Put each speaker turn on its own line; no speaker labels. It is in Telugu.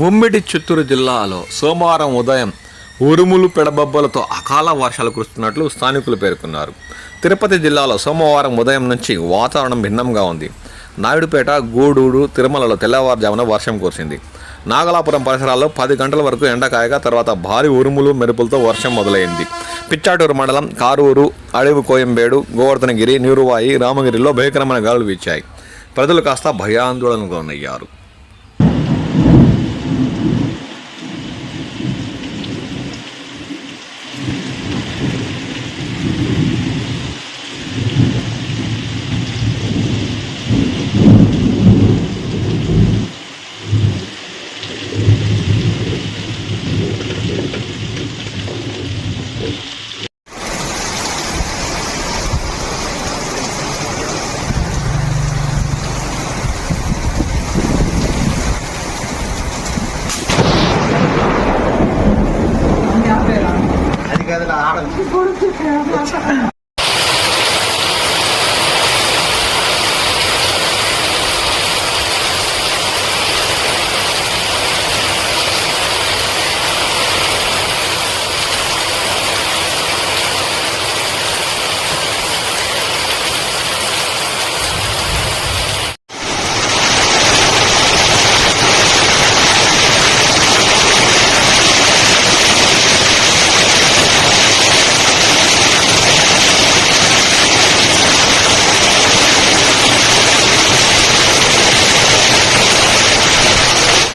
ఉమ్మడి చిత్తూరు జిల్లాలో సోమవారం ఉదయం ఉరుములు పెడబొబ్బలతో అకాల వర్షాలు కురుస్తున్నట్లు స్థానికులు పేర్కొన్నారు. తిరుపతి జిల్లాలో సోమవారం ఉదయం నుంచి వాతావరణం భిన్నంగా ఉంది. నాయుడుపేట, గూడూరు, తిరుమలలో తెల్లవారుజామున వర్షం కురిసింది. నాగలాపురం పరిసరాల్లో 10 గంటల వరకు ఎండకాయగా తర్వాత భారీ ఉరుములు మెరుపులతో వర్షం మొదలైంది. పిచ్చాటూరు మండలం, కారూరు, అడవి కోయంబేడు, గోవర్ధనగిరి, నీరువాయి, రామగిరిలో భయంకరమైన గాలులు వీచాయి. ప్రజలు కాస్త భయాందోళనకు లోనయ్యారు.
అది కాదు